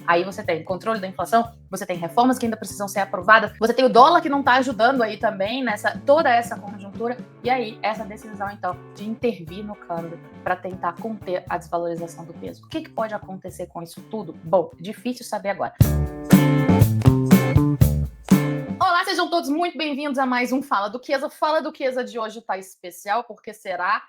Aí você tem controle da inflação, você tem reformas que ainda precisam ser aprovadas, você tem o dólar que não está ajudando aí também nessa toda essa conjuntura, e aí essa decisão então de intervir no câmbio para tentar conter a desvalorização do peso. O que pode acontecer com isso tudo? Bom, difícil saber agora. Olá, sejam todos muito bem-vindos a mais um Fala Duquesa. Fala Duquesa de hoje tá especial porque será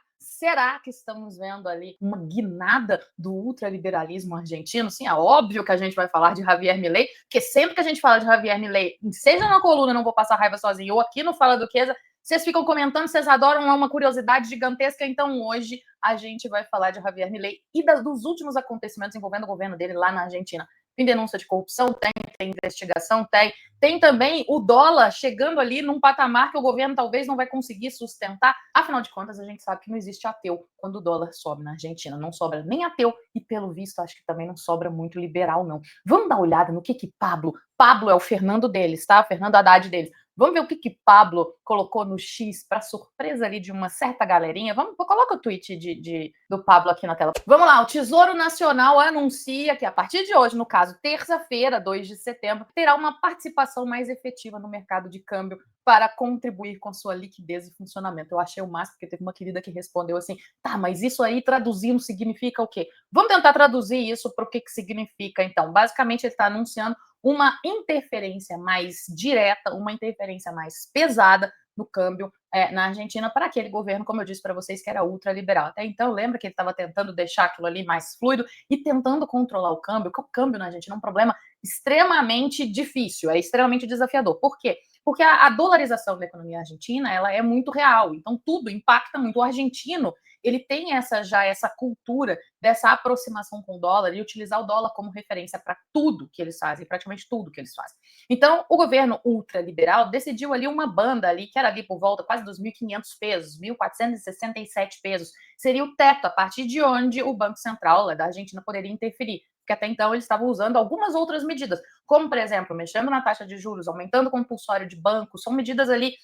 que estamos vendo ali uma guinada do ultraliberalismo argentino? Sim, é óbvio que a gente vai falar de Javier Milei, porque sempre que a gente fala de Javier Milei, seja na coluna Não Vou Passar Raiva Sozinho ou aqui no Fala Duquesa, vocês ficam comentando, vocês adoram, é uma curiosidade gigantesca. Então hoje a gente vai falar de Javier Milei e dos últimos acontecimentos envolvendo o governo dele lá na Argentina. Tem denúncia de corrupção? Tem investigação? Tem também o dólar chegando ali num patamar que o governo talvez não vai conseguir sustentar. Afinal de contas, a gente sabe que não existe ateu quando o dólar sobe na Argentina. Não sobra nem ateu e, pelo visto, acho que também não sobra muito liberal, não. Vamos dar uma olhada no que Pablo é o Fernando deles, tá? O Fernando Haddad deles. Vamos ver o que Pablo colocou no X para surpresa ali de uma certa galerinha. Coloca o tweet do Pablo aqui na tela. Vamos lá, o Tesouro Nacional anuncia que a partir de hoje, no caso, terça-feira, 2 de setembro, terá uma participação mais efetiva no mercado de câmbio para contribuir com sua liquidez e funcionamento. Eu achei o máximo, porque teve uma querida que respondeu assim, tá, mas isso aí traduzindo significa o quê? Vamos tentar traduzir isso para o que significa, então. Basicamente, ele está anunciando uma interferência mais direta, uma interferência mais pesada no câmbio na Argentina para aquele governo, como eu disse para vocês, que era ultraliberal. Até então, lembra que ele estava tentando deixar aquilo ali mais fluido e tentando controlar o câmbio, porque o câmbio na Argentina é um problema extremamente difícil, é extremamente desafiador. Por quê? Porque a dolarização da economia argentina ela é muito real, então tudo impacta muito. O argentino ele tem essa cultura dessa aproximação com o dólar e utilizar o dólar como referência para tudo que eles fazem, praticamente tudo que eles fazem. Então, o governo ultraliberal decidiu ali uma banda ali, que era ali por volta quase dos 1.500 pesos, 1.467 pesos, seria o teto a partir de onde o Banco Central da Argentina poderia interferir. Porque até então eles estavam usando algumas outras medidas, como, por exemplo, mexendo na taxa de juros, aumentando o compulsório de bancos, são medidas ali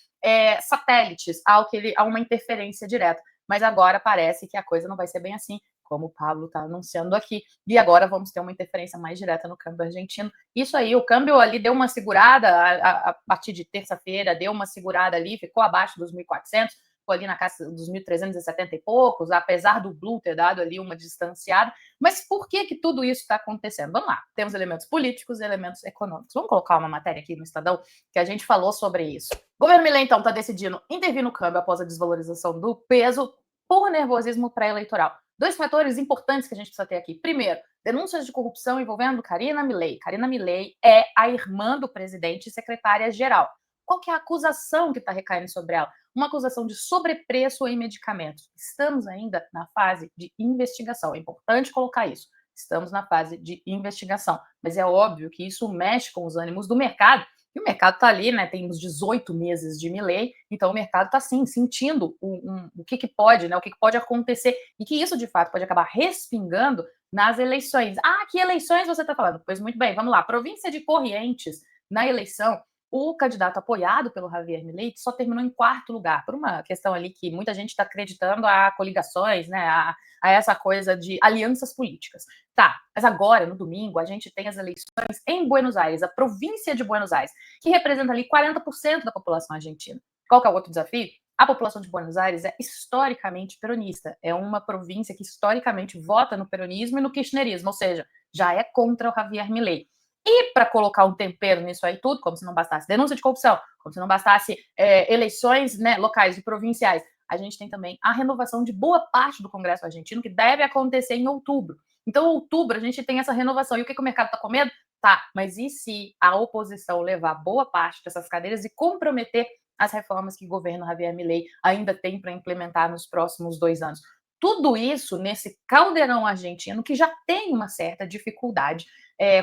satélites a uma interferência direta. Mas agora parece que a coisa não vai ser bem assim, como o Pablo está anunciando aqui, e agora vamos ter uma interferência mais direta no câmbio argentino. Isso aí, o câmbio ali deu uma segurada a partir de terça-feira, deu uma segurada ali, ficou abaixo dos 1.400, ficou ali na casa dos 1.370 e poucos, apesar do Blue ter dado ali uma distanciada. Mas por que tudo isso está acontecendo? Vamos lá, temos elementos políticos e elementos econômicos. Vamos colocar uma matéria aqui no Estadão que a gente falou sobre isso. O governo Milei, então, está decidindo intervir no câmbio após a desvalorização do peso por nervosismo pré-eleitoral. Dois fatores importantes que a gente precisa ter aqui. Primeiro, denúncias de corrupção envolvendo Karina Milei. Karina Milei é a irmã do presidente e secretária-geral. Qual que é a acusação que está recaindo sobre ela? Uma acusação de sobrepreço em medicamentos. Estamos ainda na fase de investigação. É importante colocar isso. Estamos na fase de investigação. Mas é óbvio que isso mexe com os ânimos do mercado. E o mercado está ali, né? Temos 18 meses de Milei, então o mercado está sim sentindo o que pode, né? O que pode acontecer e que isso de fato pode acabar respingando nas eleições. Ah, que eleições você está falando? Pois muito bem, vamos lá. Província de Corrientes, na eleição, o candidato apoiado pelo Javier Milei só terminou em quarto lugar, por uma questão ali que muita gente está acreditando a coligações, né? A essa coisa de alianças políticas. Tá, mas agora, no domingo, a gente tem as eleições em Buenos Aires, a província de Buenos Aires, que representa ali 40% da população argentina. Qual que é o outro desafio? A população de Buenos Aires é historicamente peronista. É uma província que historicamente vota no peronismo e no kirchnerismo, ou seja, já é contra o Javier Milei. E para colocar um tempero nisso aí tudo, como se não bastasse denúncia de corrupção, como se não bastasse eleições, né, locais e provinciais, a gente tem também a renovação de boa parte do Congresso argentino, que deve acontecer em outubro. Então, em outubro, a gente tem essa renovação. E o que o mercado está com medo? Tá, mas e se a oposição levar boa parte dessas cadeiras e comprometer as reformas que o governo Javier Milei ainda tem para implementar nos próximos 2 anos? Tudo isso nesse caldeirão argentino que já tem uma certa dificuldade,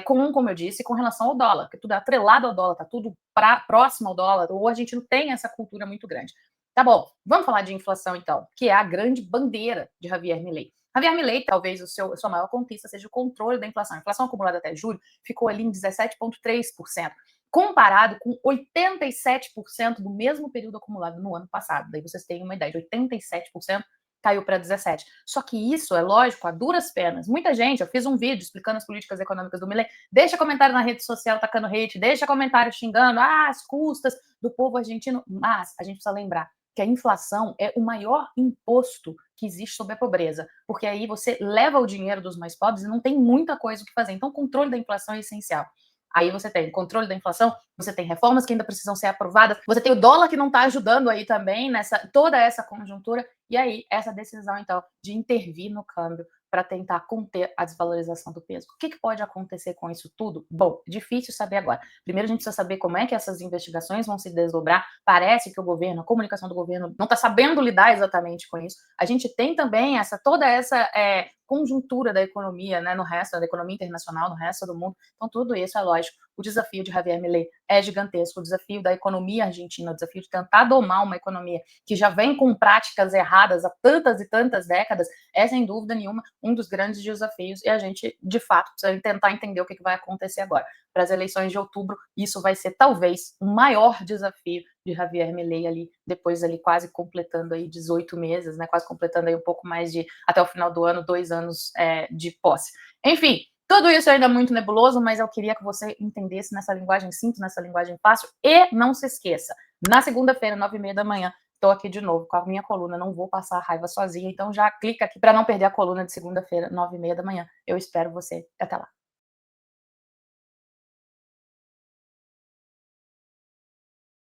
como eu disse, com relação ao dólar, porque tudo é atrelado ao dólar, está tudo próximo ao dólar. O argentino tem essa cultura muito grande. Tá bom, vamos falar de inflação então, que é a grande bandeira de Javier Milei. Javier Milei, talvez a sua maior conquista seja o controle da inflação. A inflação acumulada até julho ficou ali em 17,3%, comparado com 87% do mesmo período acumulado no ano passado. Daí vocês têm uma ideia de 87% caiu para 17. Só que isso é lógico, a duras penas. Muita gente, eu fiz um vídeo explicando as políticas econômicas do Milei, deixa comentário na rede social tacando hate, deixa comentário xingando, as custas do povo argentino, mas a gente precisa lembrar que a inflação é o maior imposto que existe sobre a pobreza, porque aí você leva o dinheiro dos mais pobres e não tem muita coisa o que fazer. Então, o controle da inflação é essencial. Aí você tem controle da inflação, você tem reformas que ainda precisam ser aprovadas, você tem o dólar que não está ajudando aí também nessa toda essa conjuntura, e aí essa decisão, então, de intervir no câmbio para tentar conter a desvalorização do peso. O que, que pode acontecer com isso tudo? Bom, difícil saber agora. Primeiro a gente precisa saber como é que essas investigações vão se desdobrar. Parece que o governo, a comunicação do governo não está sabendo lidar exatamente com isso. A gente tem também toda essa conjuntura da economia, né, no resto da economia internacional, no resto do mundo. Então tudo isso é lógico. O desafio de Javier Milei é gigantesco. O desafio da economia argentina, o desafio de tentar domar uma economia que já vem com práticas erradas há tantas e tantas décadas, é sem dúvida nenhuma um dos grandes desafios, e a gente, de fato, precisa tentar entender o que vai acontecer agora. Para as eleições de outubro, isso vai ser talvez o maior desafio de Javier Milei ali, depois ali quase completando aí 18 meses, né, quase completando aí um pouco mais de, até o final do ano, 2 anos de posse. Enfim, tudo isso ainda é muito nebuloso, mas eu queria que você entendesse nessa linguagem simples, nessa linguagem fácil, e não se esqueça, na segunda-feira, 9h30 da manhã, estou aqui de novo com a minha coluna, não vou passar raiva sozinha, então já clica aqui para não perder a coluna de segunda-feira, 9h30 da manhã. Eu espero você. Até lá.